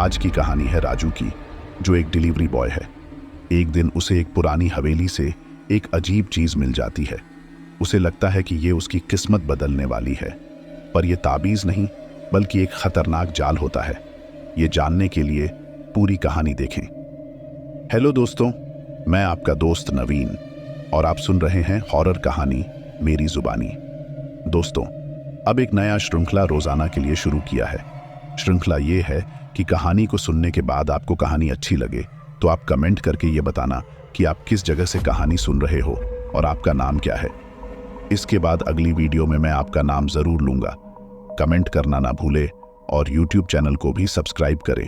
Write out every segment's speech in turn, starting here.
आज की कहानी है राजू की, जो एक डिलीवरी बॉय है। एक दिन उसे एक पुरानी हवेली से एक अजीब चीज मिल जाती है। उसे लगता है कि ये उसकी किस्मत बदलने वाली है, पर यह ताबीज नहीं बल्कि एक खतरनाक जाल होता है। ये जानने के लिए पूरी कहानी देखें। हेलो दोस्तों, मैं आपका दोस्त नवीन और आप सुन रहे हैं हॉरर कहानी मेरी जुबानी। दोस्तों, अब एक नया श्रृंखला रोजाना के लिए शुरू किया है। श्रृंखला ये है कि कहानी को सुनने के बाद आपको कहानी अच्छी लगे तो आप कमेंट करके ये बताना कि आप किस जगह से कहानी सुन रहे हो और आपका नाम क्या है। इसके बाद अगली वीडियो में मैं आपका नाम जरूर लूंगा। कमेंट करना ना भूले और यूट्यूब चैनल को भी सब्सक्राइब करें।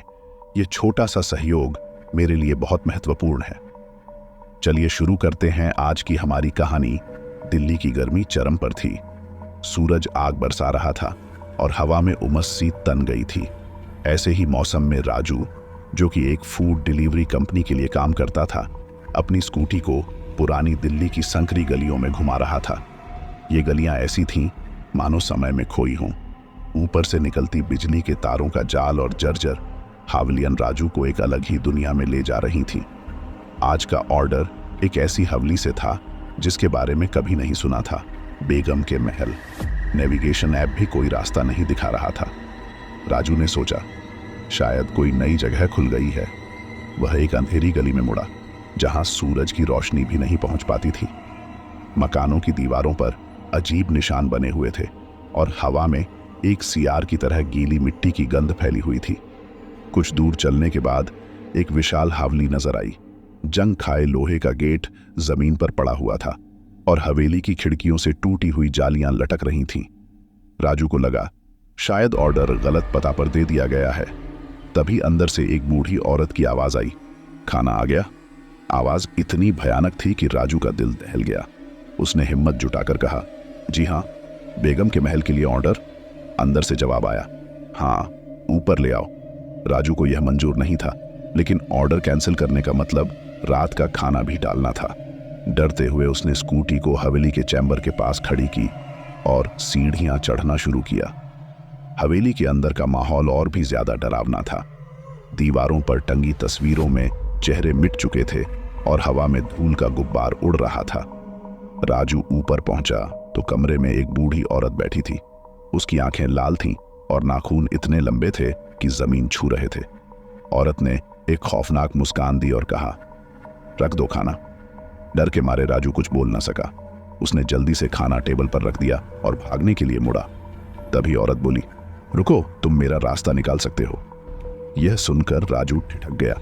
ये छोटा सा सहयोग मेरे लिए बहुत महत्वपूर्ण है। चलिए शुरू करते हैं आज की हमारी कहानी। दिल्ली की गर्मी चरम पर थी। सूरज आग बरसा रहा था और हवा में उमस सी तन गई थी। ऐसे ही मौसम में राजू, जो कि एक फूड डिलीवरी कंपनी के लिए काम करता था, अपनी स्कूटी को पुरानी दिल्ली की संकरी गलियों में घुमा रहा था। ये गलियां ऐसी थीं मानो समय में खोई हों। ऊपर से निकलती बिजली के तारों का जाल और जर्जर हवेलियन राजू को एक अलग ही दुनिया में ले जा रही थी। आज का ऑर्डर एक ऐसी हवेली से था जिसके बारे में कभी नहीं सुना था। बेगम के महल। नेविगेशन ऐप भी कोई रास्ता नहीं दिखा रहा था। राजू ने सोचा, शायद कोई नई जगह खुल गई है। वह एक अंधेरी गली में मुड़ा जहां सूरज की रोशनी भी नहीं पहुंच पाती थी। मकानों की दीवारों पर अजीब निशान बने हुए थे और हवा में एक सियार की तरह गीली मिट्टी की गंध फैली हुई थी। कुछ दूर चलने के बाद एक विशाल हवेली नजर आई। जंग खाए लोहे का गेट जमीन पर पड़ा हुआ था और हवेली की खिड़कियों से टूटी हुई जालियां लटक रही थीं। राजू को लगा शायद ऑर्डर गलत पता पर दे दिया गया है। तभी अंदर से एक बूढ़ी औरत की आवाज आई, खाना आ गया। आवाज इतनी भयानक थी कि राजू का दिल दहल गया। उसने हिम्मत जुटाकर कहा, जी हाँ, बेगम के महल के लिए ऑर्डर। अंदर से जवाब आया, हाँ, ऊपर ले आओ। राजू को यह मंजूर नहीं था, लेकिन ऑर्डर कैंसिल करने का मतलब रात का खाना भी डालना था। डरते हुए उसने स्कूटी को हवेली के चैम्बर के पास खड़ी की और सीढ़ियां चढ़ना शुरू किया। हवेली के अंदर का माहौल और भी ज्यादा डरावना था। दीवारों पर टंगी तस्वीरों में चेहरे मिट चुके थे और हवा में धूल का गुब्बार उड़ रहा था। राजू ऊपर पहुंचा तो कमरे में एक बूढ़ी औरत बैठी थी। उसकी आंखें लाल थीं और नाखून इतने लंबे थे कि जमीन छू रहे थे। औरत ने एक खौफनाक मुस्कान दी और कहा, रख दो खाना। डर के मारे राजू कुछ बोल न सका। उसने जल्दी से खाना टेबल पर रख दिया और भागने के लिए मुड़ा। तभी औरत बोली, रुको, तुम मेरा रास्ता निकाल सकते हो। यह सुनकर राजू ठिठक गया।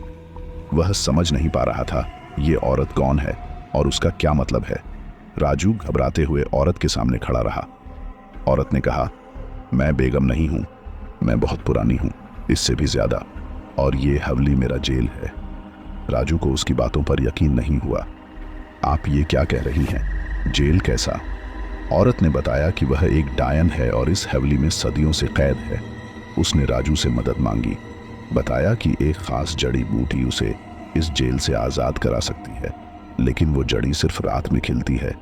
वह समझ नहीं पा रहा था ये औरत कौन है और उसका क्या मतलब है। राजू घबराते हुए औरत के सामने खड़ा रहा। औरत ने कहा, मैं बेगम नहीं हूं, मैं बहुत पुरानी हूं, इससे भी ज्यादा, और ये हवेली मेरा जेल है। राजू को उसकी बातों पर यकीन नहीं हुआ। आप ये क्या कह रही हैं? जेल कैसा? औरत ने बताया कि वह एक डायन है और इस हवेली में सदियों से कैद है। उसने राजू से मदद मांगी। बताया कि एक खास जड़ी बूटी उसे इस जेल से आज़ाद करा सकती है, लेकिन वो जड़ी सिर्फ रात में खिलती है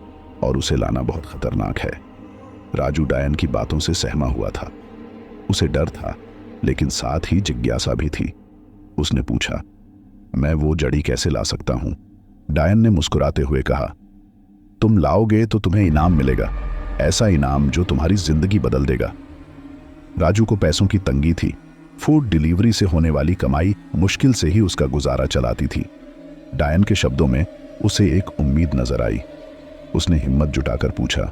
और उसे लाना बहुत खतरनाक है। राजू डायन की बातों से सहमा हुआ था। उसे डर था, लेकिन साथ ही जिज्ञासा भी थी। उसने पूछा, मैं वो जड़ी कैसे ला सकता हूं? डायन ने मुस्कुराते हुए कहा, तुम लाओगे तो तुम्हें इनाम मिलेगा, ऐसा इनाम जो तुम्हारी जिंदगी बदल देगा। राजू को पैसों की तंगी थी। फूड डिलीवरी से होने वाली कमाई मुश्किल से ही उसका गुजारा चलाती थी। डायन के शब्दों में उसे एक उम्मीद नजर आई। उसने हिम्मत जुटाकर पूछा,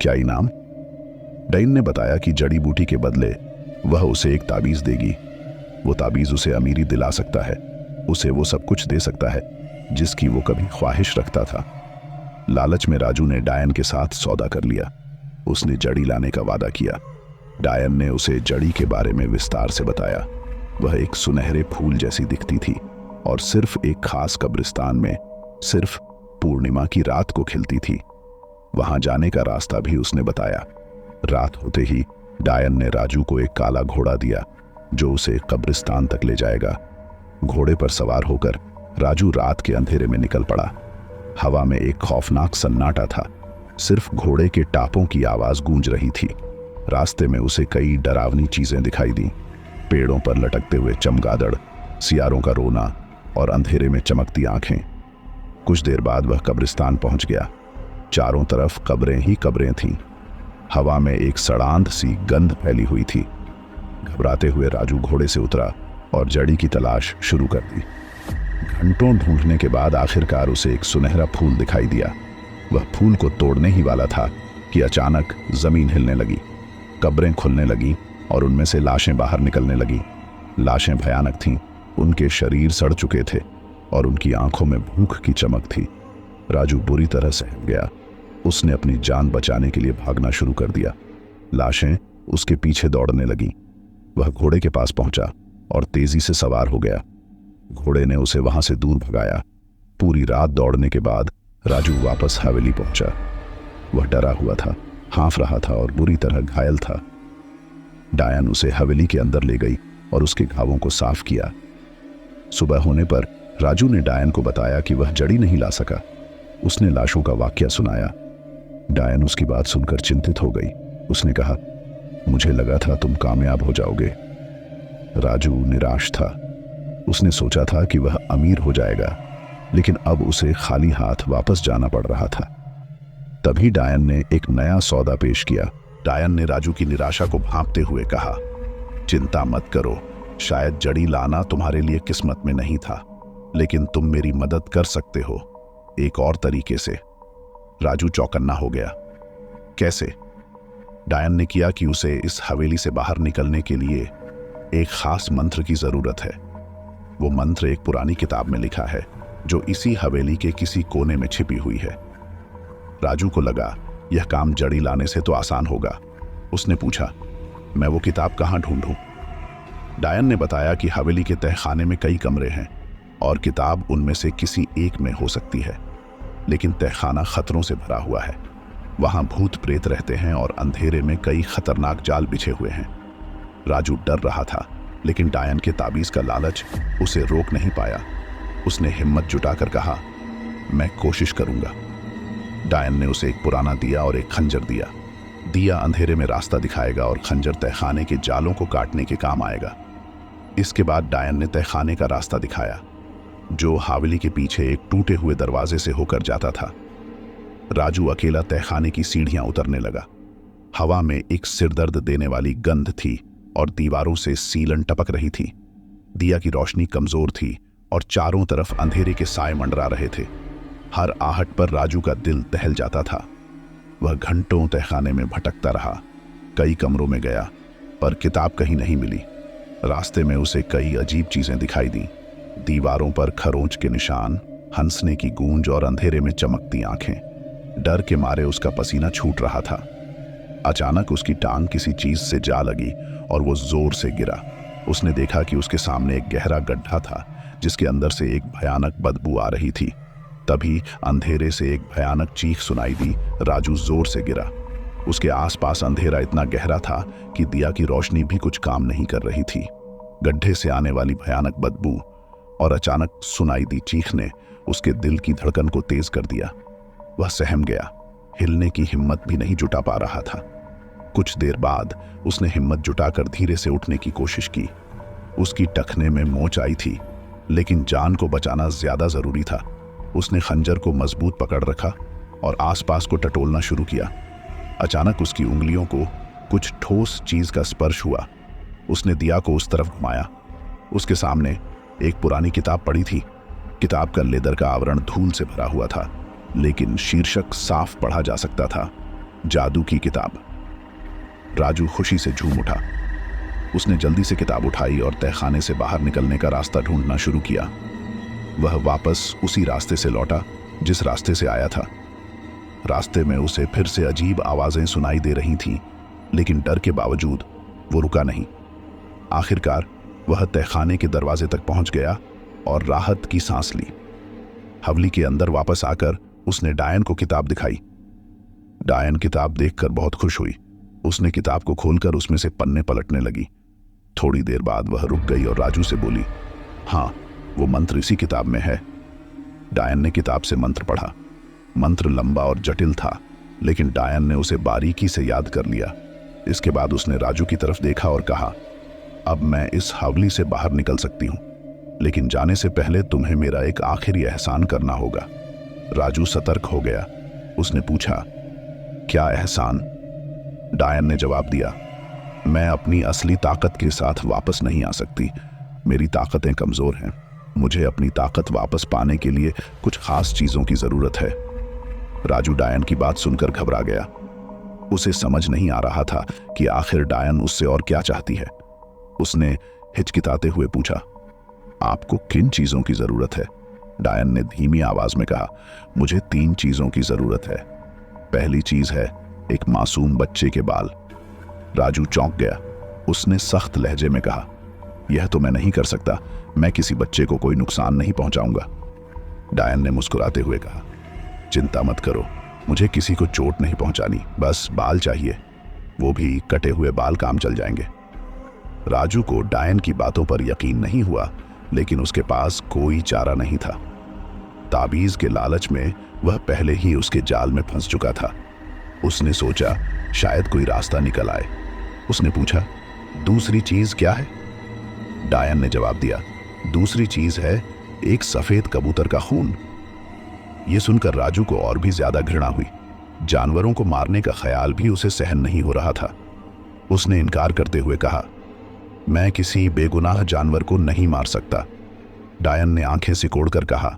क्या इनाम? डायन ने बताया कि जड़ी बूटी के बदले वह उसे एक ताबीज देगी। वो ताबीज उसे अमीरी दिला सकता है, उसे वो सब कुछ दे सकता है जिसकी वो कभी ख्वाहिश रखता था। लालच में राजू ने डायन के साथ सौदा कर लिया। उसने जड़ी लाने का वादा किया। डायन ने उसे जड़ी के बारे में विस्तार से बताया। वह एक सुनहरे फूल जैसी दिखती थी और सिर्फ एक खास कब्रिस्तान में सिर्फ पूर्णिमा की रात को खिलती थी। वहां जाने का रास्ता भी उसने बताया। रात होते ही डायन ने राजू को एक काला घोड़ा दिया जो उसे कब्रिस्तान तक ले जाएगा। घोड़े पर सवार होकर राजू रात के अंधेरे में निकल पड़ा। हवा में एक खौफनाक सन्नाटा था। सिर्फ घोड़े के टापों की आवाज गूंज रही थी। रास्ते में उसे कई डरावनी चीजें दिखाई दी। पेड़ों पर लटकते हुए चमगादड़, सियारों का रोना और अंधेरे में चमकती आंखें। कुछ देर बाद वह कब्रिस्तान पहुंच गया। चारों तरफ कब्रें ही कब्रें थीं। हवा में एक सड़ांध सी गंध फैली हुई थी। घबराते हुए राजू घोड़े से उतरा और जड़ी की तलाश शुरू कर दी। घंटों ढूंढने के बाद आखिरकार उसे एक सुनहरा फूल दिखाई दिया। वह फूल को तोड़ने ही वाला था कि अचानक जमीन हिलने लगी, कब्रें खुलने लगी और उनमें से लाशें बाहर निकलने लगी। लाशें भयानक थीं, उनके शरीर सड़ चुके थे और उनकी आंखों में भूख की चमक थी। राजू बुरी तरह सहम गया। उसने अपनी जान बचाने के लिए भागना शुरू कर दिया। लाशें उसके पीछे दौड़ने लगीं। वह घोड़े के पास पहुंचा और तेजी से सवार हो गया। घोड़े ने उसे वहां से दूर भगाया। पूरी रात दौड़ने के बाद राजू वापस हवेली पहुंचा। वह डरा हुआ था, हाँफ रहा था और बुरी तरह घायल था। डायन उसे हवेली के अंदर ले गई और उसके घावों को साफ किया। सुबह होने पर राजू ने डायन को बताया कि वह जड़ी नहीं ला सका। उसने लाशों का वाकया सुनाया। डायन उसकी बात सुनकर चिंतित हो गई। उसने कहा, मुझे लगा था तुम कामयाब हो जाओगे। राजू निराश था। उसने सोचा था कि वह अमीर हो जाएगा, लेकिन अब उसे खाली हाथ वापस जाना पड़ रहा था। तभी डायन ने एक नया सौदा पेश किया। डायन ने राजू की निराशा को भांपते हुए कहा, चिंता मत करो, शायद जड़ी लाना तुम्हारे लिए किस्मत में नहीं था, लेकिन तुम मेरी मदद कर सकते हो एक और तरीके से। राजू चौकन्ना हो गया। कैसे? डायन ने किया कि उसे इस हवेली से बाहर निकलने के लिए एक खास मंत्र की जरूरत है। वो मंत्र एक पुरानी किताब में लिखा है जो इसी हवेली के किसी कोने में छिपी हुई है। राजू को लगा यह काम जड़ी लाने से तो आसान होगा। उसने पूछा, मैं वो किताब कहाँ ढूंढूं? डायन ने बताया कि हवेली के तहखाने में कई कमरे हैं और किताब उनमें से किसी एक में हो सकती है, लेकिन तहखाना खतरों से भरा हुआ है। वहां भूत प्रेत रहते हैं और अंधेरे में कई खतरनाक जाल बिछे हुए हैं। राजू डर रहा था, लेकिन डायन के ताबीज का लालच उसे रोक नहीं पाया। उसने हिम्मत जुटाकर कहा, मैं कोशिश करूंगा। डायन ने उसे एक पुराना दिया और एक खंजर दिया। दिया अंधेरे में रास्ता दिखाएगा और खंजर तहखाने के जालों को काटने के काम आएगा। इसके बाद डायन ने तहखाने का रास्ता दिखाया, जो हवेली के पीछे एक टूटे हुए दरवाजे से होकर जाता था। राजू अकेला तहखाने की सीढ़ियां उतरने लगा। हवा में एक सिरदर्द देने वाली गंध थी और दीवारों से सीलन टपक रही थी। दिया की रोशनी कमजोर थी और चारों तरफ अंधेरे के साए मंडरा रहे थे। हर आहट पर राजू का दिल दहल जाता था। वह घंटों तहखाने में भटकता रहा, कई कमरों में गया, पर किताब कहीं नहीं मिली। रास्ते में उसे कई अजीब चीजें दिखाई दी। दीवारों पर खरोंच के निशान, हंसने की गूंज और अंधेरे में चमकती आंखें। डर के मारे उसका पसीना छूट रहा था। अचानक उसकी टांग किसी चीज से जा लगी और वो जोर से गिरा। उसने देखा कि उसके सामने एक गहरा गड्ढा था जिसके अंदर से एक भयानक बदबू आ रही थी। तभी अंधेरे से एक भयानक चीख सुनाई दी। राजू जोर से गिरा। उसके आसपास अंधेरा इतना गहरा था कि दिया की रोशनी भी कुछ काम नहीं कर रही थी। गड्ढे से आने वाली भयानक बदबू और अचानक सुनाई दी चीख ने उसके दिल की धड़कन को तेज कर दिया। वह सहम गया, हिलने की हिम्मत भी नहीं जुटा पा रहा था। कुछ देर बाद उसने हिम्मत जुटाकर धीरे से उठने की कोशिश की। उसकी टखने में मोच आई थी, लेकिन जान को बचाना ज्यादा जरूरी था। उसने खंजर को मजबूत पकड़ रखा और आसपास को टटोलना शुरू किया। अचानक उसकी उंगलियों को कुछ ठोस चीज का स्पर्श हुआ। उसने दिया को उस तरफ घुमाया। उसके सामने एक पुरानी किताब पड़ी थी। किताब का लेदर का आवरण धूल से भरा हुआ था, लेकिन शीर्षक साफ पढ़ा जा सकता था, जादू की किताब। राजू खुशी से झूम उठा। उसने जल्दी से किताब उठाई और तहखाने से बाहर निकलने का रास्ता ढूंढना शुरू किया। वह वापस उसी रास्ते से लौटा जिस रास्ते से आया था। रास्ते में उसे फिर से अजीब आवाजें सुनाई दे रही थीं, लेकिन डर के बावजूद वो रुका नहीं। आखिरकार वह तहखाने के दरवाजे तक पहुंच गया और राहत की सांस ली। हवेली के अंदर वापस आकर उसने डायन को किताब दिखाई। डायन किताब देखकर बहुत खुश हुई। उसने किताब को खोलकर उसमें से पन्ने पलटने लगी। थोड़ी देर बाद वह रुक गई और राजू से बोली, हाँ, वो मंत्र इसी किताब में है। डायन ने किताब से मंत्र पढ़ा। मंत्र लंबा और जटिल था, लेकिन डायन ने उसे बारीकी से याद कर लिया। इसके बाद उसने राजू की तरफ देखा और कहा, अब मैं इस हवेली से बाहर निकल सकती हूँ, लेकिन जाने से पहले तुम्हें मेरा एक आखिरी एहसान करना होगा। राजू सतर्क हो गया। उसने पूछा, क्या एहसान? डायन ने जवाब दिया, मैं अपनी असली ताकत के साथ वापस नहीं आ सकती। मेरी ताकतें कमजोर हैं। मुझे अपनी ताकत वापस पाने के लिए कुछ खास चीजों की जरूरत है। राजू डायन की बात सुनकर घबरा गया। उसे समझ नहीं आ रहा था कि आखिर डायन उससे और क्या चाहती है। उसने हिचकिताते हुए पूछा, आपको किन चीजों की जरूरत है? डायन ने धीमी आवाज में कहा, मुझे 3 चीजों की जरूरत है। पहली चीज है एक मासूम बच्चे के बाल। राजू चौंक गया। उसने सख्त लहजे में कहा, यह तो मैं नहीं कर सकता। मैं किसी बच्चे को कोई नुकसान नहीं पहुंचाऊंगा। डायन ने मुस्कुराते हुए कहा, चिंता मत करो, मुझे किसी को चोट नहीं पहुंचानी, बस बाल चाहिए, वो भी कटे हुए बाल काम चल जाएंगे। राजू को डायन की बातों पर यकीन नहीं हुआ, लेकिन उसके पास कोई चारा नहीं था। ताबीज के लालच में वह पहले ही उसके जाल में फंस चुका था। उसने सोचा शायद कोई रास्ता निकल आए। उसने पूछा, दूसरी चीज क्या है? डायन ने जवाब दिया, दूसरी चीज है एक सफेद कबूतर का खून। यह सुनकर राजू को और भी ज्यादा घृणा हुई। जानवरों को मारने का ख्याल भी उसे सहन नहीं हो रहा था। उसने इनकार करते हुए कहा, मैं किसी बेगुनाह जानवर को नहीं मार सकता। डायन ने आंखें सिकोड़कर कहा,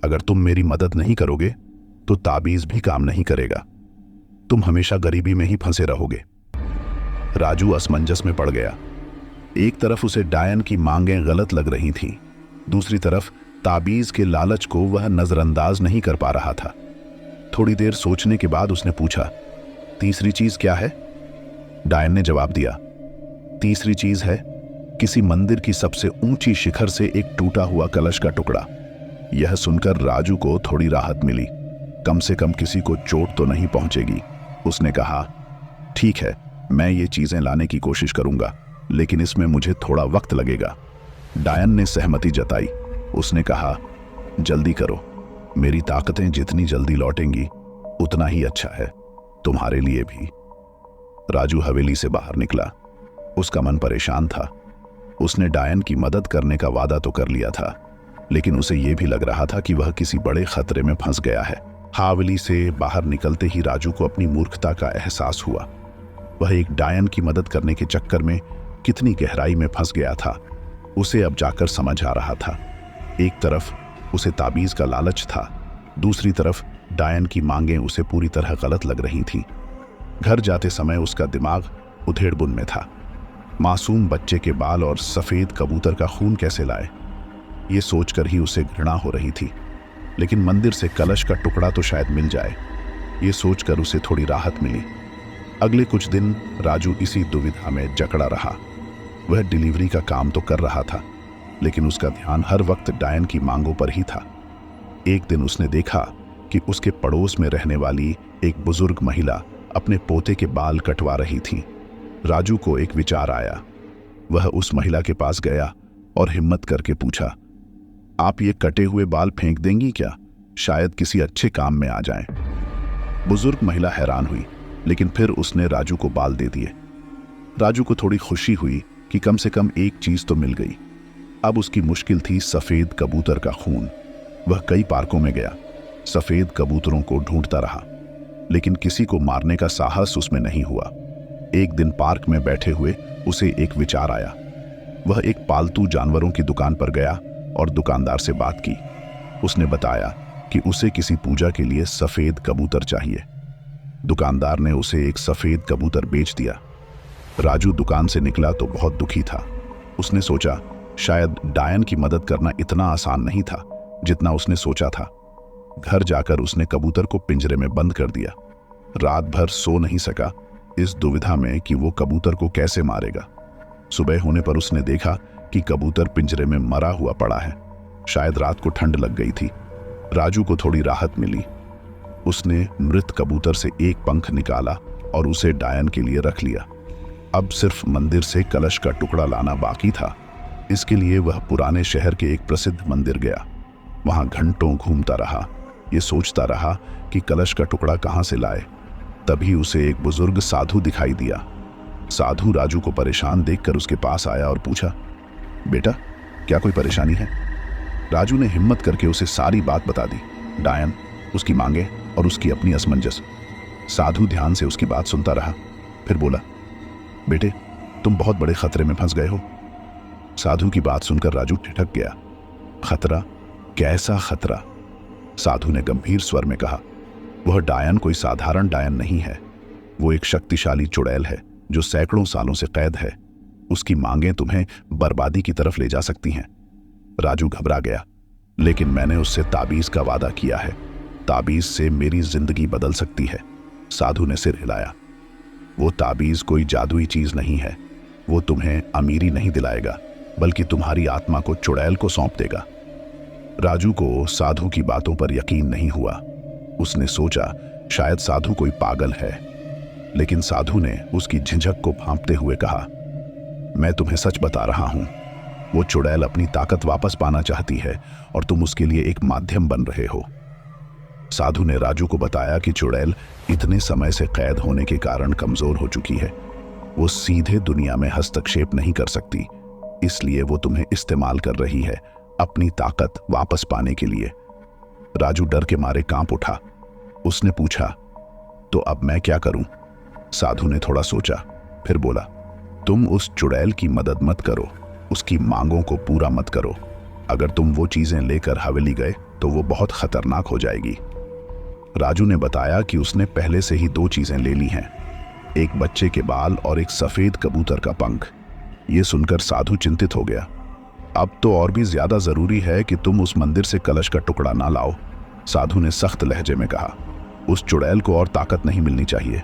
अगर तुम मेरी मदद नहीं करोगे तो ताबीज भी काम नहीं करेगा। तुम हमेशा गरीबी में ही फंसे रहोगे। राजू असमंजस में पड़ गया। एक तरफ उसे डायन की मांगें गलत लग रही थीं, दूसरी तरफ ताबीज के लालच को वह नजरअंदाज नहीं कर पा रहा था। थोड़ी देर सोचने के बाद उसने पूछा, तीसरी चीज क्या है? डायन ने जवाब दिया, तीसरी चीज है किसी मंदिर की सबसे ऊंची शिखर से एक टूटा हुआ कलश का टुकड़ा। यह सुनकर राजू को थोड़ी राहत मिली। कम से कम किसी को चोट तो नहीं पहुंचेगी। उसने कहा, ठीक है, मैं ये चीजें लाने की कोशिश करूंगा, लेकिन इसमें मुझे थोड़ा वक्त लगेगा। डायन ने सहमति जताई। उसने कहा, जल्दी करो, मेरी ताकतें जितनी जल्दी लौटेंगी उतना ही अच्छा है, तुम्हारे लिए भी। राजू हवेली से बाहर निकला। उसका मन परेशान था। उसने डायन की मदद करने का वादा तो कर लिया था, लेकिन उसे यह भी लग रहा था कि वह किसी बड़े खतरे में फंस गया है। हवेली से बाहर निकलते ही राजू को अपनी मूर्खता का एहसास हुआ। वह एक डायन की मदद करने के चक्कर में कितनी गहराई में फंस गया था, उसे अब जाकर समझ आ रहा था। एक तरफ उसे ताबीज का लालच था, दूसरी तरफ डायन की मांगें उसे पूरी तरह गलत लग रही थीं। घर जाते समय उसका दिमाग उधेड़बुन में था। मासूम बच्चे के बाल और सफेद कबूतर का खून कैसे लाए, ये सोचकर ही उसे घृणा हो रही थी। लेकिन मंदिर से कलश का टुकड़ा तो शायद मिल जाए, ये सोचकर उसे थोड़ी राहत मिली। अगले कुछ दिन राजू इसी दुविधा में जकड़ा रहा। वह डिलीवरी का काम तो कर रहा था, लेकिन उसका ध्यान हर वक्त डायन की मांगों पर ही था। एक दिन उसने देखा कि उसके पड़ोस में रहने वाली एक बुजुर्ग महिला अपने पोते के बाल कटवा रही थी। राजू को एक विचार आया। वह उस महिला के पास गया और हिम्मत करके पूछा, आप ये कटे हुए बाल फेंक देंगी क्या? शायद किसी अच्छे काम में आ जाएं। बुजुर्ग महिला हैरान हुई, लेकिन फिर उसने राजू को बाल दे दिए। राजू को थोड़ी खुशी हुई कि कम से कम एक चीज तो मिल गई। अब उसकी मुश्किल थी सफेद कबूतर का खून। वह कई पार्कों में गया, सफेद कबूतरों को ढूंढता रहा, लेकिन किसी को मारने का साहस उसमें नहीं हुआ। एक दिन पार्क में बैठे हुए उसे एक विचार आया। वह एक पालतू जानवरों की दुकान पर गया और दुकानदार से बात की। उसने बताया कि उसे किसी पूजा के लिए सफेद कबूतर चाहिए। दुकानदार ने उसे एक सफेद कबूतर बेच दिया। राजू दुकान से निकला तो बहुत दुखी था। उसने सोचा शायद डायन की मदद करना इतना आसान नहीं था जितना उसने सोचा था। घर जाकर उसने कबूतर को पिंजरे में बंद कर दिया। रात भर सो नहीं सका, इस दुविधा में कि वो कबूतर को कैसे मारेगा। सुबह होने पर उसने देखा कि कबूतर पिंजरे में मरा हुआ पड़ा है। शायद रात को ठंड लग गई थी। राजू को थोड़ी राहत मिली। उसने मृत कबूतर से एक पंख निकाला और उसे डायन के लिए रख लिया। अब सिर्फ मंदिर से कलश का टुकड़ा लाना बाकी था। इसके लिए वह पुराने शहर के एक प्रसिद्ध मंदिर गया। वहां घंटों घूमता रहा। ये सोचता रहा कि कलश का टुकड़ा कहां से लाए। तभी उसे एक बुजुर्ग साधु दिखाई दिया। साधु राजू को परेशान देखकर उसके पास आया और पूछा, बेटा क्या कोई परेशानी है? राजू ने हिम्मत करके उसे सारी बात बता दी, डायन, उसकी मांगे और उसकी अपनी असमंजस। साधु ध्यान से उसकी बात सुनता रहा, फिर बोला, बेटे तुम बहुत बड़े खतरे में फंस गए हो। साधु की बात सुनकर राजू ठिठक गया। खतरा? कैसा खतरा? साधु ने गंभीर स्वर में कहा, वह डायन कोई साधारण डायन नहीं है। वो एक शक्तिशाली चुड़ैल है जो सैकड़ों सालों से कैद है। उसकी मांगें तुम्हें बर्बादी की तरफ ले जा सकती हैं। राजू घबरा गया, लेकिन मैंने उससे ताबीज का वादा किया है। ताबीज से मेरी जिंदगी बदल सकती है। साधु ने सिर हिलाया। वो ताबीज कोई जादुई चीज नहीं है। वो तुम्हें अमीरी नहीं दिलाएगा, बल्कि तुम्हारी आत्मा को चुड़ैल को सौंप देगा। राजू को साधु की बातों पर यकीन नहीं हुआ। उसने सोचा शायद साधु कोई पागल है, लेकिन साधु ने उसकी झिझक को भांपते हुए कहा, मैं तुम्हें सच बता रहा हूं। वो चुड़ैल अपनी ताकत वापस पाना चाहती है और तुम उसके लिए एक माध्यम बन रहे हो। साधु ने राजू को बताया कि चुड़ैल इतने समय से कैद होने के कारण कमजोर हो चुकी है। वो सीधे दुनिया में हस्तक्षेप नहीं कर सकती, इसलिए वो तुम्हें इस्तेमाल कर रही है अपनी ताकत वापस पाने के लिए। राजू डर के मारे कांप उठा। उसने पूछा, तो अब मैं क्या करूं? साधु ने थोड़ा सोचा, फिर बोला, तुम उस चुड़ैल की मदद मत करो, उसकी मांगों को पूरा मत करो। अगर तुम वो चीजें लेकर हवेली गए तो वो बहुत खतरनाक हो जाएगी। राजू ने बताया कि उसने पहले से ही 2 चीजें ले ली हैं, एक बच्चे के बाल और एक सफेद कबूतर का पंख। ये सुनकर साधु चिंतित हो गया। अब तो और भी ज्यादा जरूरी है कि तुम उस मंदिर से कलश का टुकड़ा ना लाओ, साधु ने सख्त लहजे में कहा। उस चुड़ैल को और ताकत नहीं मिलनी चाहिए।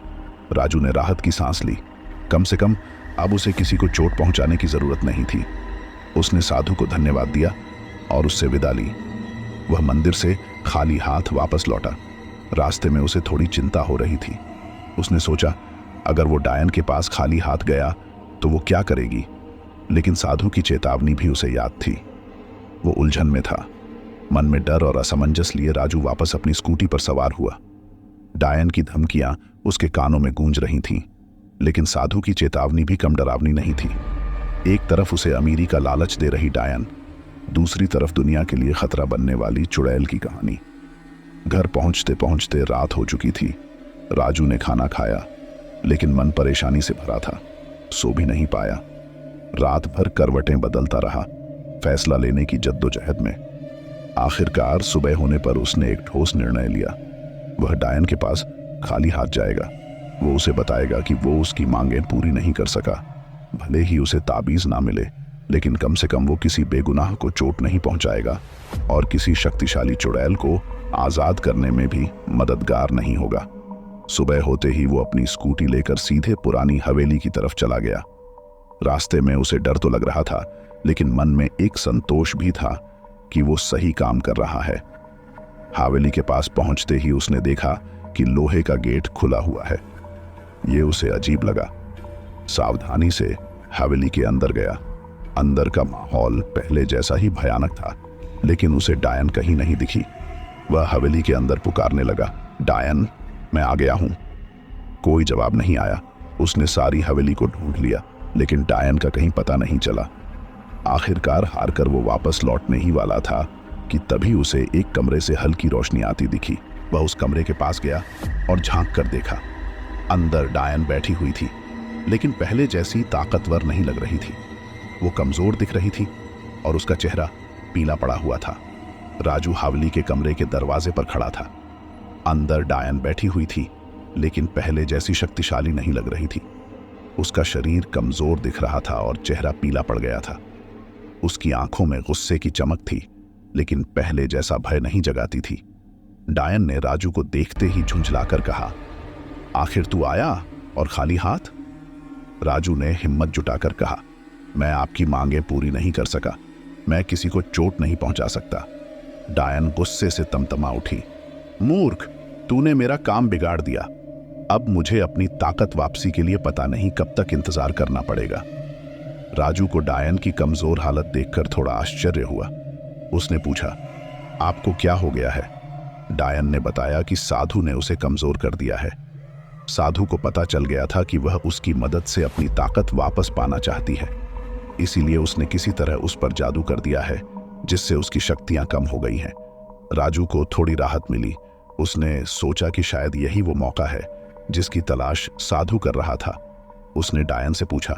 राजू ने राहत की सांस ली। कम से कम अब उसे किसी को चोट पहुंचाने की जरूरत नहीं थी। उसने साधु को धन्यवाद दिया और उससे विदा ली। वह मंदिर से खाली हाथ वापस लौटा। रास्ते में उसे थोड़ी चिंता हो रही थी। उसने सोचा, अगर वो डायन के पास खाली हाथ गया तो वो क्या करेगी? लेकिन साधु की चेतावनी भी उसे याद थी। वो उलझन में था। मन में डर और असमंजस लिए राजू वापस अपनी स्कूटी पर सवार हुआ। डायन की धमकियां उसके कानों में गूंज रही थीं, लेकिन साधु की चेतावनी भी कम डरावनी नहीं थी। एक तरफ उसे अमीरी का लालच दे रही डायन, दूसरी तरफ दुनिया के लिए खतरा बनने वाली चुड़ैल की कहानी। घर पहुंचते पहुंचते रात हो चुकी थी। राजू ने खाना खाया, लेकिन मन परेशानी से भरा था। सो भी नहीं पाया। रात भर करवटें बदलता रहा, फैसला लेने की जद्दोजहद में। आखिरकार सुबह होने पर उसने एक ठोस निर्णय लिया। वह डायन के पास खाली हाथ जाएगा। वो उसे बताएगा कि वो उसकी मांगें पूरी नहीं कर सका। भले ही उसे ताबीज ना मिले, लेकिन कम से कम वो किसी बेगुनाह को चोट नहीं पहुंचाएगा और किसी शक्तिशाली चुड़ैल को आजाद करने में भी मददगार नहीं होगा। सुबह होते ही वो अपनी स्कूटी लेकर सीधे पुरानी हवेली की तरफ चला गया। रास्ते में उसे डर तो लग रहा था, लेकिन मन में एक संतोष भी था कि वो सही काम कर रहा है। हवेली के पास पहुंचते ही उसने देखा कि लोहे का गेट खुला हुआ है। ये उसे अजीब लगा। सावधानी से हवेली के अंदर गया। अंदर का माहौल पहले जैसा ही भयानक था, लेकिन उसे डायन कहीं नहीं दिखी। वह हवेली के अंदर पुकारने लगा, डायन, मैं आ गया हूं। कोई जवाब नहीं आया। उसने सारी हवेली को ढूंढ लिया, लेकिन डायन का कहीं पता नहीं चला। आखिरकार हारकर वो वापस लौटने ही वाला था कि तभी उसे एक कमरे से हल्की रोशनी आती दिखी। वह उस कमरे के पास गया और झांक कर देखा। अंदर डायन बैठी हुई थी, लेकिन पहले जैसी ताकतवर नहीं लग रही थी। वो कमजोर दिख रही थी और उसका चेहरा पीला पड़ा हुआ था। राजू हवेली के कमरे के दरवाजे पर खड़ा था। अंदर डायन बैठी हुई थी, लेकिन पहले जैसी शक्तिशाली नहीं लग रही थी। उसका शरीर कमजोर दिख रहा था और चेहरा पीला पड़ गया था। उसकी आंखों में गुस्से की चमक थी, लेकिन पहले जैसा भय नहीं जगाती थी। डायन ने राजू को देखते ही झुंझलाकर कहा, आखिर तू आया और खाली हाथ? राजू ने हिम्मत जुटाकर कहा, मैं आपकी मांगें पूरी नहीं कर सका। मैं किसी को चोट नहीं पहुंचा सकता। डायन गुस्से से तमतमा उठी, मूर्ख, तूने मेरा काम बिगाड़ दिया। अब मुझे अपनी ताकत वापसी के लिए पता नहीं कब तक इंतजार करना पड़ेगा। राजू को डायन की कमजोर हालत देखकर थोड़ा आश्चर्य हुआ। उसने पूछा, आपको क्या हो गया है? डायन ने बताया कि साधु ने उसे कमजोर कर दिया है। साधु को पता चल गया था कि वह उसकी मदद से अपनी ताकत वापस पाना चाहती है, इसीलिए उसने किसी तरह उस पर जादू कर दिया है जिससे उसकी शक्तियां कम हो गई हैं। राजू को थोड़ी राहत मिली। उसने सोचा कि शायद यही वो मौका है जिसकी तलाश साधु कर रहा था। उसने डायन से पूछा,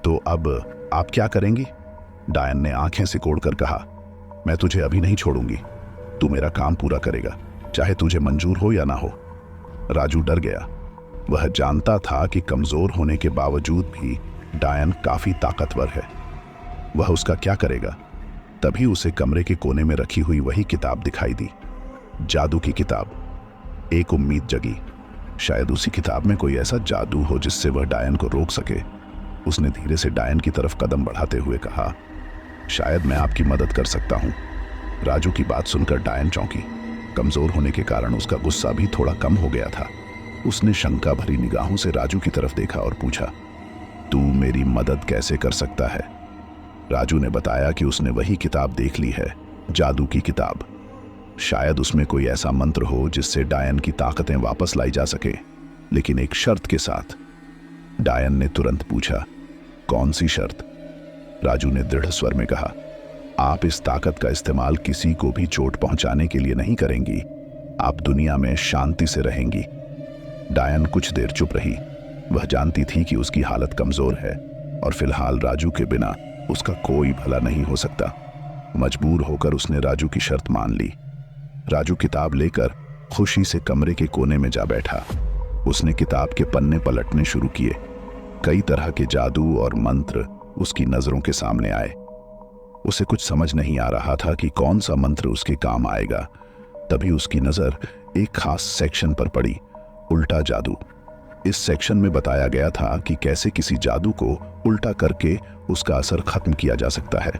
तो अब आप क्या करेंगी? डायन ने आंखें सिकोड़कर कहा, मैं तुझे अभी नहीं छोड़ूंगी। तू मेरा काम पूरा करेगा, चाहे तुझे मंजूर हो या ना हो। राजू डर गया। वह जानता था कि कमजोर होने के बावजूद भी डायन काफी ताकतवर है। वह उसका क्या करेगा? तभी उसे कमरे के कोने में रखी हुई वही किताब दिखाई दी, जादू की किताब। एक उम्मीद जगी, शायद उसी किताब में कोई ऐसा जादू हो जिससे वह डायन को रोक सके। उसने धीरे से डायन की तरफ कदम बढ़ाते हुए कहा, शायद मैं आपकी मदद कर सकता हूं। राजू की बात सुनकर डायन चौंकी। कमजोर होने के कारण उसका गुस्सा भी थोड़ा कम हो गया था। उसने शंका भरी निगाहों से राजू की तरफ देखा और पूछा, तू मेरी मदद कैसे कर सकता है? राजू ने बताया कि उसने वही किताब देख ली है, जादू की किताब। शायद उसमें कोई ऐसा मंत्र हो जिससे डायन की ताकतें वापस लाई जा सके, लेकिन एक शर्त के साथ। डायन ने तुरंत पूछा, कौन सी शर्त? राजू ने दृढ़ स्वर में कहा, आप इस ताकत का इस्तेमाल किसी को भी चोट पहुंचाने के लिए नहीं करेंगी। आप दुनिया में शांति से रहेंगी। डायन कुछ देर चुप रही। वह जानती थी कि उसकी हालत कमजोर है और फिलहाल राजू के बिना उसका कोई भला नहीं हो सकता। मजबूर होकर उसने राजू की शर्त मान ली। राजू किताब लेकर खुशी से कमरे के कोने में जा बैठा। उसने किताब के पन्ने पलटने शुरू किए। कई तरह के जादू और मंत्र उसकी नजरों के सामने आए। उसे कुछ समझ नहीं आ रहा था कि कौन सा मंत्र उसके काम आएगा। तभी उसकी नजर एक खास सेक्शन पर पड़ी, उल्टा जादू। इस सेक्शन में बताया गया था कि कैसे किसी जादू को उल्टा करके उसका असर खत्म किया जा सकता है।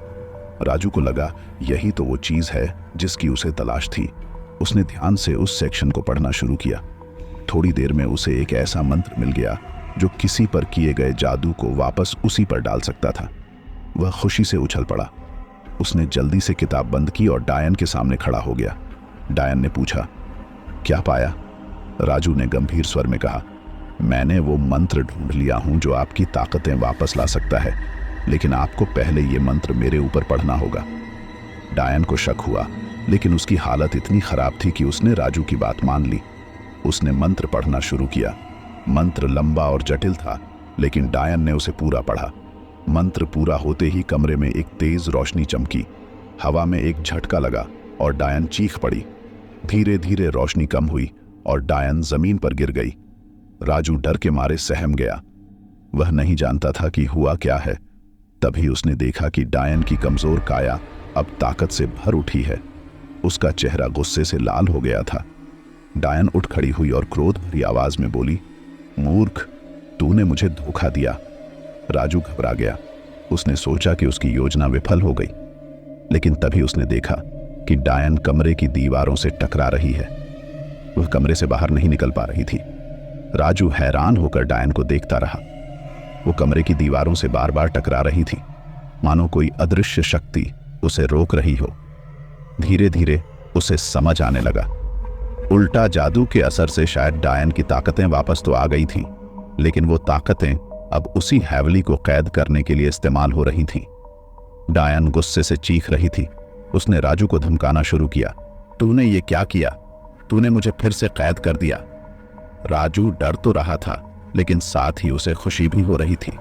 राजू को लगा यही तो वो चीज है जिसकी उसे तलाश थी। उसने ध्यान से उस सेक्शन को पढ़ना शुरू किया। थोड़ी देर में उसे एक ऐसा मंत्र मिल गया जो किसी पर किए गए जादू को वापस उसी पर डाल सकता था। वह खुशी से उछल पड़ा। उसने जल्दी से किताब बंद की और डायन के सामने खड़ा हो गया। डायन ने पूछा, क्या पाया? राजू ने गंभीर स्वर में कहा, मैंने वो मंत्र ढूंढ लिया हूं जो आपकी ताकतें वापस ला सकता है, लेकिन आपको पहले ये मंत्र मेरे ऊपर पढ़ना होगा। डायन को शक हुआ, लेकिन उसकी हालत इतनी खराब थी कि उसने राजू की बात मान ली। उसने मंत्र पढ़ना शुरू किया। मंत्र लंबा और जटिल था, लेकिन डायन ने उसे पूरा पढ़ा। मंत्र पूरा होते ही कमरे में एक तेज रोशनी चमकी। हवा में एक झटका लगा और डायन चीख पड़ी। धीरे धीरे रोशनी कम हुई और डायन जमीन पर गिर गई। राजू डर के मारे सहम गया। वह नहीं जानता था कि हुआ क्या है। तभी उसने देखा कि डायन की कमजोर काया अब ताकत से भर उठी है। उसका चेहरा गुस्से से लाल हो गया था। डायन उठ खड़ी हुई और क्रोध भरी आवाज में बोली, मूर्ख, तूने मुझे धोखा दिया। राजू घबरा गया। उसने सोचा कि उसकी योजना विफल हो गई, लेकिन तभी उसने देखा कि डायन कमरे की दीवारों से टकरा रही है। वह कमरे से बाहर नहीं निकल पा रही थी। राजू हैरान होकर डायन को देखता रहा। वो कमरे की दीवारों से बार बार टकरा रही थी, मानो कोई अदृश्य शक्ति उसे रोक रही हो। धीरे धीरे उसे समझ आने लगा। उल्टा जादू के असर से शायद डायन की ताकतें वापस तो आ गई थीं, लेकिन वो ताकतें अब उसी हैवली को कैद करने के लिए इस्तेमाल हो रही थीं। डायन गुस्से से चीख रही थी। उसने राजू को धमकाना शुरू किया, तूने ये क्या किया? तूने मुझे फिर से कैद कर दिया। राजू डर तो रहा था, लेकिन साथ ही उसे खुशी भी हो रही थी।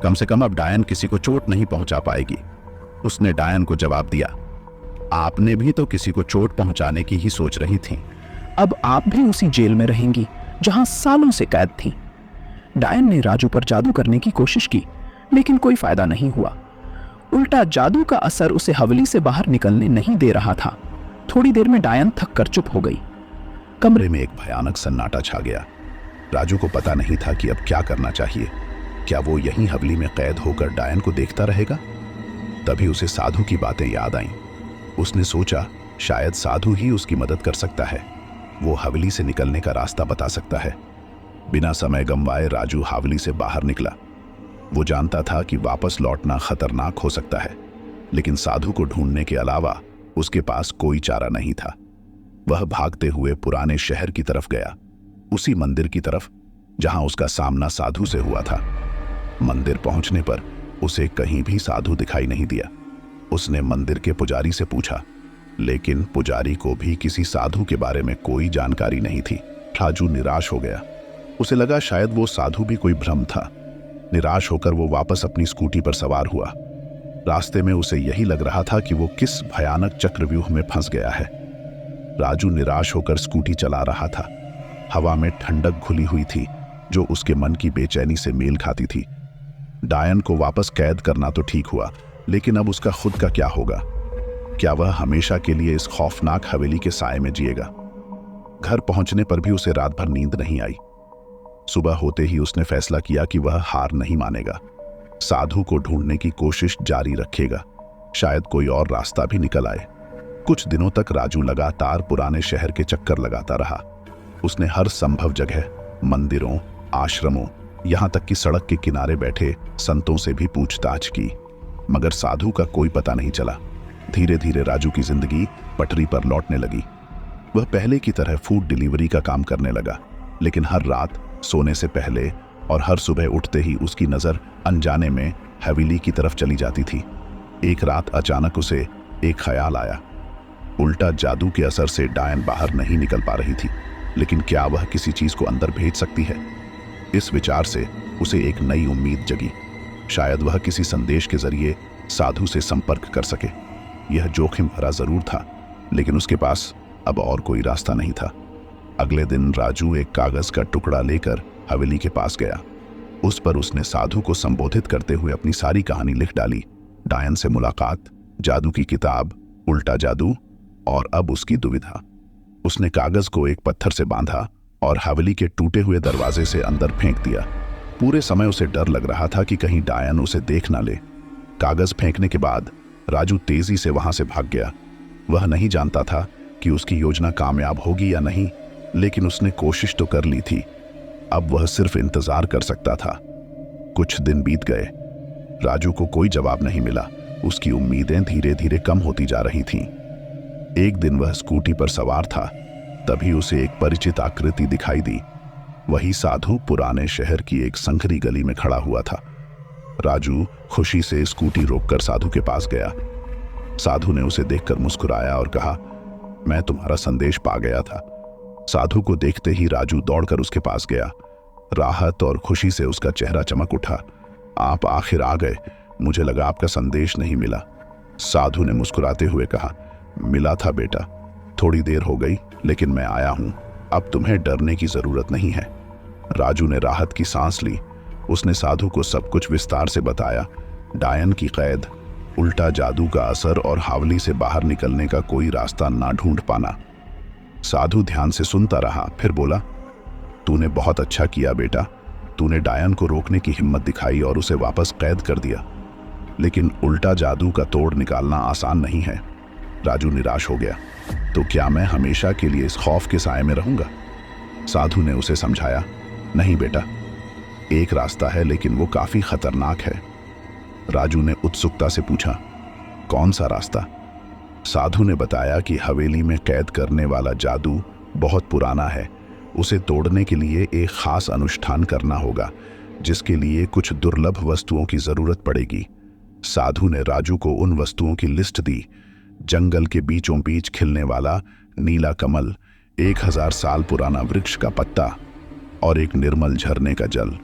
कम से कम अब डायन किसी को चोट नहीं पहुंचा पाएगी। उसने डायन को जवाब दिया, आपने भी तो किसी को चोट पहुंचाने की ही सोच रही थी। अब आप भी उसी जेल में रहेंगी जहां सालों से कैद थी। डायन ने राजू पर जादू करने की कोशिश की, लेकिन कोई फायदा नहीं हुआ। उल्टा जादू का असर उसे हवेली से बाहर निकलने नहीं दे रहा था। थोड़ी देर में डायन थक कर चुप हो गई। कमरे में एक भयानक सन्नाटा छा गया। राजू को पता नहीं था कि अब क्या करना चाहिए। क्या वो यहीं हवेली में कैद होकर डायन को देखता रहेगा? तभी उसे साधु की बातें याद आईं। उसने सोचा शायद साधु ही उसकी मदद कर सकता है। वो हवेली से निकलने का रास्ता बता सकता है। बिना समय गंवाए राजू हवेली से बाहर निकला। वो जानता था कि वापस लौटना खतरनाक हो सकता है, लेकिन साधु को ढूंढने के अलावा उसके पास कोई चारा नहीं था। वह भागते हुए पुराने शहर की तरफ गया, उसी मंदिर की तरफ जहां उसका सामना साधु से हुआ था। मंदिर पहुंचने पर उसे कहीं भी साधु दिखाई नहीं दिया। उसने मंदिर के पुजारी से पूछा, लेकिन पुजारी को भी किसी साधु के बारे में कोई जानकारी नहीं थी। राजू निराश हो गया। उसे लगा शायद वो साधु भी कोई भ्रम था। निराश होकर वो वापस अपनी स्कूटी पर सवार हुआ। रास्ते में उसे यही लग रहा था कि वो किस भयानक चक्रव्यूह में फंस गया है। राजू निराश होकर स्कूटी चला रहा था। हवा में ठंडक घुली हुई थी जो उसके मन की बेचैनी से मेल खाती थी। डायन को वापस कैद करना तो ठीक हुआ, लेकिन अब उसका खुद का क्या होगा? क्या वह हमेशा के लिए इस खौफनाक हवेली के साए में जिएगा? घर पहुंचने पर भी उसे रात भर नींद नहीं आई। सुबह होते ही उसने फैसला किया कि वह हार नहीं मानेगा। साधु को ढूंढने की कोशिश जारी रखेगा। शायद कोई और रास्ता भी निकल आए। कुछ दिनों तक राजू लगातार पुराने शहर के चक्कर लगाता रहा। उसने हर संभव जगह, मंदिरों, आश्रमों, यहां तक कि सड़क के किनारे बैठे संतों से भी पूछताछ की, मगर साधु का कोई पता नहीं चला। धीरे धीरे राजू की जिंदगी पटरी पर लौटने लगी। वह पहले की तरह फूड डिलीवरी का काम करने लगा, लेकिन हर रात सोने से पहले और हर सुबह उठते ही उसकी नजर अनजाने में हवेली की तरफ चली जाती थी। एक रात अचानक उसे एक ख्याल आया। उल्टा जादू के असर से डायन बाहर नहीं निकल पा रही थी, लेकिन क्या वह किसी चीज को अंदर भेज सकती है? इस विचार से उसे एक नई उम्मीद जगी। शायद वह किसी संदेश के जरिए साधु से संपर्क कर सके। यह जोखिम भरा जरूर था, लेकिन उसके पास अब और कोई रास्ता नहीं था। अगले दिन राजू एक कागज का टुकड़ा लेकर हवेली के पास गया। उस पर उसने साधु को संबोधित करते हुए अपनी सारी कहानी लिख डाली। डायन से मुलाकात, जादू की किताब, उल्टा जादू और अब उसकी दुविधा। उसने कागज को एक पत्थर से बांधा और हवेली के टूटे हुए दरवाजे से अंदर फेंक दिया। पूरे समय उसे डर लग रहा था कि कहीं डायन उसे देख ना ले। कागज फेंकने के बाद राजू तेजी से वहां से भाग गया। वह नहीं जानता था कि उसकी योजना कामयाब होगी या नहीं, लेकिन उसने कोशिश तो कर ली थी। अब वह सिर्फ इंतजार कर सकता था। कुछ दिन बीत गए। राजू को कोई जवाब नहीं मिला। उसकी उम्मीदें धीरे धीरे कम होती जा रही थीं। एक दिन वह स्कूटी पर सवार था, तभी उसे एक परिचित आकृति दिखाई दी। वही साधु पुराने शहर की एक संकरी गली में खड़ा हुआ था। राजू खुशी से स्कूटी रोककर साधु के पास गया। साधु ने उसे देखकर मुस्कुराया और कहा, मैं तुम्हारा संदेश पा गया था। साधु को देखते ही राजू दौड़कर उसके पास गया। राहत और खुशी से उसका चेहरा चमक उठा। आप आखिर आ गए। मुझे लगा आपका संदेश नहीं मिला। साधु ने मुस्कुराते हुए कहा, मिला था बेटा, थोड़ी देर हो गई, लेकिन मैं आया हूं। अब तुम्हें डरने की जरूरत नहीं है। राजू ने राहत की सांस ली। उसने साधु को सब कुछ विस्तार से बताया। डायन की कैद, उल्टा जादू का असर और हावली से बाहर निकलने का कोई रास्ता ना ढूंढ पाना। साधु ध्यान से सुनता रहा, फिर बोला, तूने बहुत अच्छा किया बेटा। तूने डायन को रोकने की हिम्मत दिखाई और उसे वापस कैद कर दिया, लेकिन उल्टा जादू का तोड़ निकालना आसान नहीं है। राजू निराश हो गया। तो क्या मैं हमेशा के लिए इस खौफ के साए में रहूंगा? साधु ने उसे समझाया, नहीं बेटा, एक रास्ता है, लेकिन वो काफी खतरनाक है। राजू ने उत्सुकता से पूछा, कौन सा रास्ता? साधु ने बताया कि हवेली में कैद करने वाला जादू बहुत पुराना है। उसे तोड़ने के लिए एक खास अनुष्ठान करना होगा, जिसके लिए कुछ दुर्लभ वस्तुओं की जरूरत पड़ेगी। साधु ने राजू को उन वस्तुओं की लिस्ट दी। जंगल के बीचों बीच खिलने वाला नीला कमल, 1000 साल पुराना वृक्ष का पत्ता और एक निर्मल झरने का जल।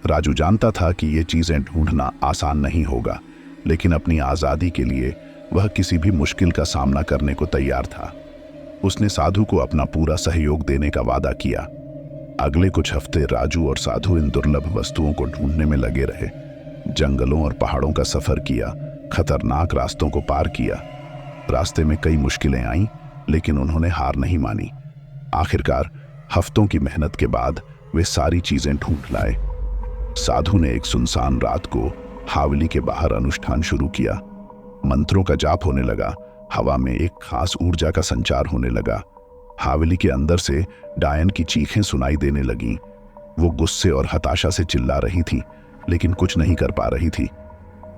राजू जानता था कि ये चीजें ढूंढना आसान नहीं होगा, लेकिन अपनी आजादी के लिए वह किसी भी मुश्किल का सामना करने को तैयार था। उसने साधु को अपना पूरा सहयोग देने का वादा किया। अगले कुछ हफ्ते राजू और साधु इन दुर्लभ वस्तुओं को ढूंढने में लगे रहे। जंगलों और पहाड़ों का सफर किया, खतरनाक रास्तों को पार किया। रास्ते में कई मुश्किलें आईं, लेकिन उन्होंने हार नहीं मानी। आखिरकार हफ्तों की मेहनत के बाद वे सारी चीजें ढूंढ लाए। साधु ने एक सुनसान रात को हावली के बाहर अनुष्ठान शुरू किया। मंत्रों का जाप होने लगा। हवा में एक खास ऊर्जा का संचार होने लगा। हावली के अंदर से डायन की चीखें सुनाई देने लगीं। वो गुस्से और हताशा से चिल्ला रही थी, लेकिन कुछ नहीं कर पा रही थी।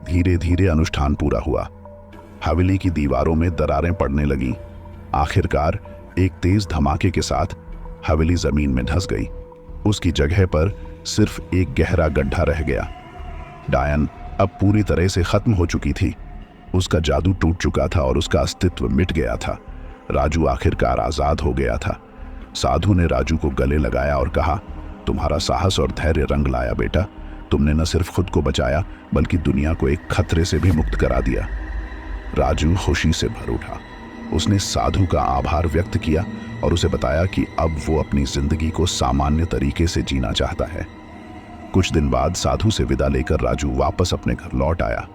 धीरे धीरे अनुष्ठान पूरा हुआ। हवेली की दीवारों में दरारें पड़ने लगीं। आखिरकार एक तेज धमाके के साथ हवेली जमीन में धंस गई। उसकी जगह पर सिर्फ एक गहरा गड्ढा रह गया। डायन अब पूरी तरह से खत्म हो चुकी थी। उसका जादू टूट चुका था और उसका अस्तित्व मिट गया था। राजू आखिरकार आजाद हो गया था। साधु ने राजू को गले लगाया और कहा, तुम्हारा साहस और धैर्य रंग लाया बेटा। तुमने न सिर्फ खुद को बचाया बल्कि दुनिया को एक खतरे से भी मुक्त करा दिया। राजू खुशी से भर उठा। उसने साधु का आभार व्यक्त किया और उसे बताया कि अब वो अपनी जिंदगी को सामान्य तरीके से जीना चाहता है। कुछ दिन बाद साधु से विदा लेकर राजू वापस अपने घर लौट आया।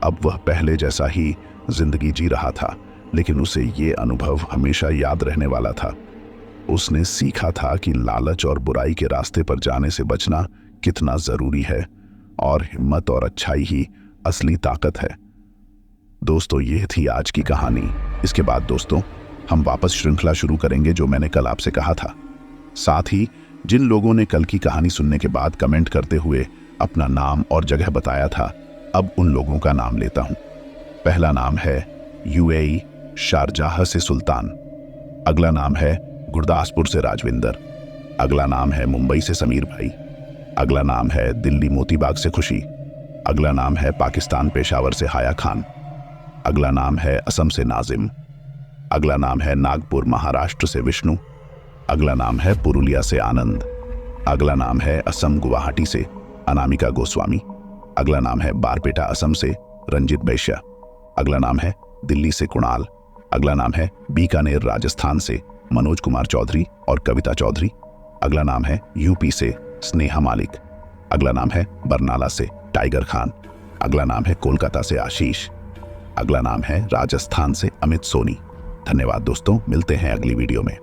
अब वह पहले जैसा ही जिंदगी जी रहा था, लेकिन उसे ये अनुभव हमेशा याद रहने वाला था। उसने सीखा था कि लालच और बुराई के रास्ते पर जाने से बचना कितना जरूरी है और हिम्मत और अच्छाई ही असली ताकत है। दोस्तों, ये थी आज की कहानी। इसके बाद दोस्तों हम वापस श्रृंखला शुरू करेंगे जो मैंने कल आपसे कहा था। साथ ही जिन लोगों ने कल की कहानी सुनने के बाद कमेंट करते हुए अपना नाम और जगह बताया था, अब उन लोगों का नाम लेता हूं। पहला नाम है यूएई शारजाह से सुल्तान। अगला नाम है गुरदासपुर से राजविंदर। अगला नाम है मुंबई से समीर भाई। अगला नाम है दिल्ली मोतीबाग से खुशी। अगला नाम है पाकिस्तान पेशावर से हाया खान। अगला नाम है असम से नाजिम। अगला नाम है नागपुर महाराष्ट्र से विष्णु। अगला नाम है पुरुलिया से आनंद। अगला नाम है असम गुवाहाटी से अनामिका गोस्वामी। अगला नाम है बारपेटा असम से रंजित बैश्या। अगला नाम है दिल्ली से कुणाल। अगला नाम है बीकानेर राजस्थान से मनोज कुमार चौधरी और कविता चौधरी। अगला नाम है यूपी से स्नेहा मालिक। अगला नाम है बरनाला से टाइगर खान। अगला नाम है कोलकाता से आशीष। अगला नाम है राजस्थान से अमित सोनी। धन्यवाद दोस्तों, मिलते हैं अगली वीडियो में।